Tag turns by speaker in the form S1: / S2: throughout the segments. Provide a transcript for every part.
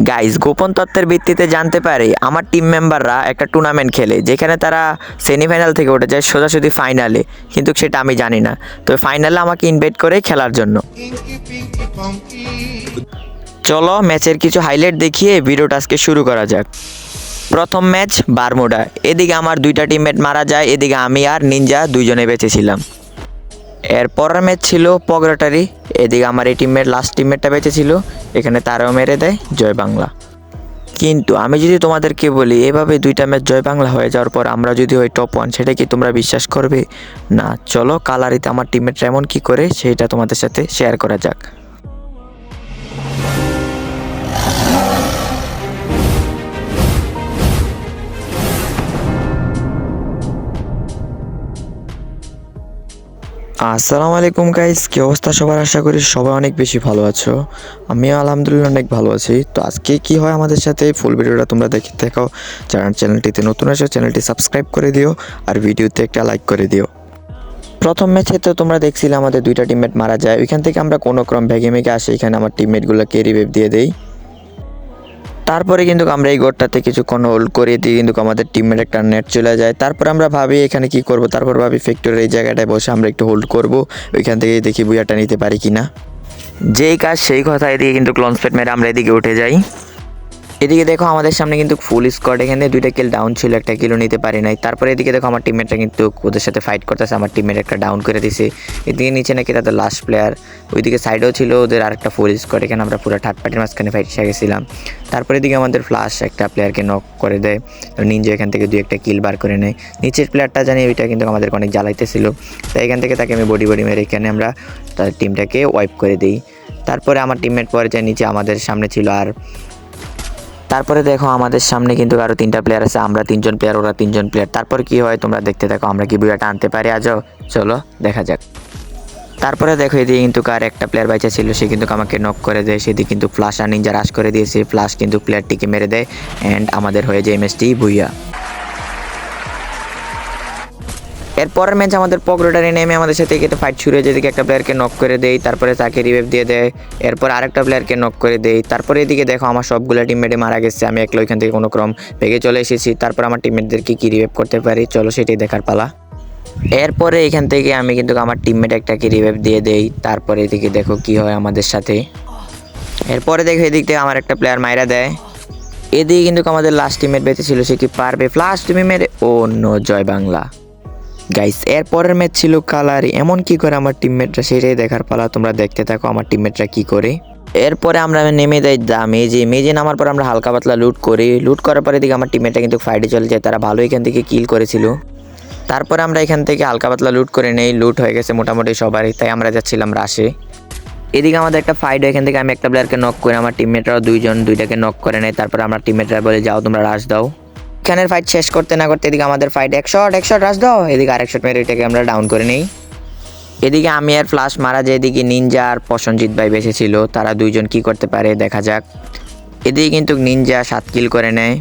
S1: Guys, গোপন তথ্যের ভিত্তিতে জানতে পারি আমার টিম মেম্বাররা একটা টুর্নামেন্ট খেলে, যেখানে তারা সেমিফাইনাল থেকে উঠে যায় সোজাসুজি ফাইনালে, কিন্তু সেটা আমি জানি না। তো ফাইনালে আমাকে ইনভাইট করে খেলার জন্য। চলো ম্যাচের কিছু হাইলাইট দেখিয়ে ভিডিওটা আজকে শুরু করা যাক। প্রথম ম্যাচ বারমুডা। এদিকে আমার দুইটা টিমমেট মারা যায়, এদিকে আমি আর নিনজা দুইজনে বেঁচেছিলাম। এর পরের ম্যাচ ছিল পগরাটারি। এদিকে আমার এই টিমমেট লাস্ট টিমমেটটা বেঁচেছিল, এখানে তারাও মেরে দেয় জয় বাংলা। কিন্তু আমি যদি তোমাদেরকে বলি এভাবে দুইটা ম্যাচ জয় বাংলা হয়ে যাওয়ার পর আমরা যদি হই টপ 1, সেটা কি তোমরা বিশ্বাস করবে? না, চলো কালারিতে আমার টিমমেটরা এমন কি করে সেটা তোমাদের সাথে শেয়ার করা যাক। আসসালামু আলাইকুম গাইস, কি অবস্থা সবার? আশা করি সবাই অনেক বেশি ভালো আছো। আমিও আলহামদুলিল্লাহ অনেক ভালো আছি। তো আজকে কি হয় আমাদের সাথে ফুল ভিডিওটা তোমরা দেখে থাকো। যারা চ্যানেলটিতে নতুন আসো চ্যানেলটি সাবস্ক্রাইব করে দিও আর ভিডিওতে একটা লাইক করে দিও। প্রথম ম্যাচে তো তোমরা দেখছিলে আমাদের দুইটা টিমমেট মারা যায়, ওইখান থেকে আমরা কোনো ক্রম ভেগে মেগে আসি, এখানে আমার টিমমেটগুলোকে রিভাইভ দিয়ে দেই। তারপরে কিন্তু আমরা এই গোটটাতে কিছুক্ষণ হোল্ড করিয়ে দিই, কিন্তু আমাদের টিমমেট একটা নেট চলে যায়। তারপর আমরা ভাবি এখানে কি করব, তারপর ভাবি ফ্যাক্টরির এই জায়গাটায় বসে আমরা একটু হোল্ড করব, ওইখান থেকে দেখি বুয়াটা নিতে পারি কিনা। যেই কাজ সেই কথা, এদিকে কিন্তু লঞ্চপ্যাড মেরে আমরা এদিকে উঠে যাই। এদিকে দেখো আমাদের সামনে কিন্তু ফুল স্কোয়াড, এখানে দুইটা কিল ডাউন ছিল, একটা কিলও নিতে পারি নাই। তারপরে এদিকে দেখো আমার টিমমেটরা কিন্তু ওদের সাথে ফাইট করতেছে, আমার টিমমেট একটা ডাউন করে দিছে। এদিকে নিচে নাকি তাদের লাস্ট প্লেয়ার, ওইদিকে সাইডেও ছিল ওদের আরেকটা ফুল স্কোয়াড, এখানে আমরা পুরো থার্ড পার্টির মাঝখানে ফাইট এসে গেছিলাম। তারপরে এদিকে আমাদের ফ্লাশ একটা প্লেয়ারকে নক করে দেয়, নিনজা এখান থেকে দুই একটা কিল বার করে নেয়। নিচের প্লেয়ারটা জানি ওইটা কিন্তু আমাদেরকে অনেক জ্বালাইতেছিল, তাই এখান থেকে তাকে আমি বডি মেরে এখানে আমরা তার টিমটাকে ওয়াইপ করে দিই। তারপরে আমার টিমমেট পরে যায় নিচে, আমাদের সামনে ছিল আর তারপরে দেখো আমাদের সামনে কিন্তু আরও 3টা প্লেয়ার আছে, আমরা 3জন প্লেয়ার, ওরা 3জন প্লেয়ার। তারপর কি হয় তোমরা দেখতে থাকো, আমরা কি বুয়াটা আনতে পারি আজও, চলো দেখা যাক। তারপরে দেখো এদিকে কিন্তু কার একটা প্লেয়ার বাইচা ছিল, সে কিন্তু আমাকে নক করে দেয়। সেদিকে কিন্তু ফ্লাশ আর নিনজা রাশ করে দিয়েছে, ফ্লাশ কিন্তু প্লেয়ারটিকে মেরে দেয় অ্যান্ড আমাদের হয়ে যায় ম্যাচটি বুইয়া। এরপরের ম্যাচ আমাদের পগরোটারে নেমে আমাদের সাথে একটা ফাইট শুরু হয়ে, যেদিকে একটা প্লেয়ারকে নক করে দেয়, তারপরে তাকে রিভাইভ দিয়ে দেয়, এরপর আরেকটা প্লেয়ারকে নক করে দেয়। তারপরে এদিকে দেখো আমার সবগুলো টিমমেটে মারা গেছে, আমি একলা ওইখান থেকে কোনো ক্রম ভেগে চলে এসেছি। তারপর আমার টিমমেটদেরকে কি রিভাইভ করতে পারি, চলো সেটাই দেখার পালা। এরপরে এখান থেকে আমি কিন্তু আমার টিমমেট একটাকে রিভাইভ দিয়ে দেই। তারপরে এদিকে দেখো কি হয় আমাদের সাথে। এরপরে দেখো এদিক থেকে আমার একটা প্লেয়ার মাইরা দেয়, এদিকে কিন্তু আমাদের লাস্ট টিমমেট বেঁচে ছিল, সে কি পারবে ফ্লাশ তুমি মেরে? ও নো, জয় বাংলা। গাইস, এর পরের ম্যাচ ছিল কালারি, এমন কি করে আমার টিমমেটরা সেটাই দেখার পালা, তোমরা দেখতে থাকো আমার টিমমেটরা কি করে। এরপরে আমরা নেমে যাই মেজে নামার পর আমরা হালকা পাতলা লুট করি, লুট করার পরে দিকে আমার টিমমেটটা কিন্তু ফাইটে চলে যায়, তারা ভালো এখান থেকে কিল করেছিল। তারপরে আমরা এখান থেকে হালকা পাতলা লুট করে নেই, লুট হয়ে গেছে মোটামুটি সবারই, তাই আমরা যাচ্ছিলাম রাশে। এদিকে আমাদের একটা ফাইট, এখান থেকে আমি একটা প্লেয়ারকে নক করে আমার টিমমেটরাও দুইটাকে নক করে নেয়। তারপর আমরা টিমমেটরা বলে যাও তোমরা রাশ দাও। এখানের ফাইট শেষ করতে না করতে এদিকে আমাদের ফাইট এক শট রাশ দাও, এদিকে আরেক শট মেরে এটাকে আমরা ডাউন করে নিই। এদিকে আমি আর ফ্লাশ মারা যায়, এদিকে নিনজা আর প্রসঞ্জিৎ ভাই বেঁচে ছিল, তারা দুইজন কি করতে পারে দেখা যাক। এদিকে কিন্তু নিনজা 7 কিল করে নেয়,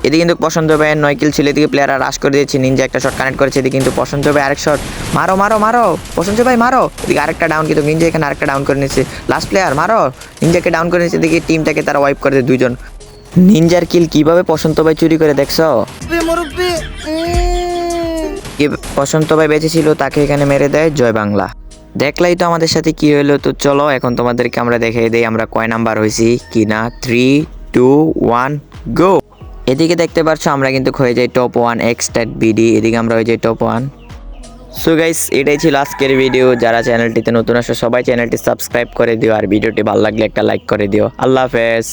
S1: এদিকে কিন্তু পছন্দ ভাইয়ের 9 কিল ছিল। এদিকে প্লেয়াররা রাশ করে দিয়েছে, নিনজা একটা শট কানেক্ট করেছে, এদিকে কিন্তু পছন্দ ভাই আরেক শট, মারো মারো মারো পছন্দ ভাই মারো। এদিকে আরেকটা ডাউন, কিন্তু নিনজা এখানে আরেকটা ডাউন করে নিচ্ছে, লাস্ট প্লেয়ার মারো, নিনজাকে ডাউন করে নিচ্ছে। এদিকে টিমটাকে তারা ওয়াইপ করে দেয় দুইজন। নিনজার কিল কিভাবে পছন্দ ভাই চুরি করে দেখছো? পছন্দ ভাই বেঁচে ছিল, তাকে এখানে মেরে দেয় জয় বাংলা। দেখলাই তো আমাদের সাথে কি হলো। তো চলো এখন তোমাদেরকে আমরা দেখিয়ে দেই আমরা কয় নাম্বার হয়েছি কিনা। 3, 2, 1 গো। এদিকে দেখতে পাচ্ছ আমরা কিন্তু হয়ে যাই টপ 1 এক্সট্যাট বিডি, এদিকে আমরা হয়ে যাই টপ 1। সো গাইস, এটাই ছিল আজকের ভিডিও। যারা চ্যানেলটিতে নতুন আসো সবাই চ্যানেলটি সাবস্ক্রাইব করে দিও, আর ভিডিওটি ভালো লাগলে একটা লাইক করে দিও। আল্লাহ হাফেজ।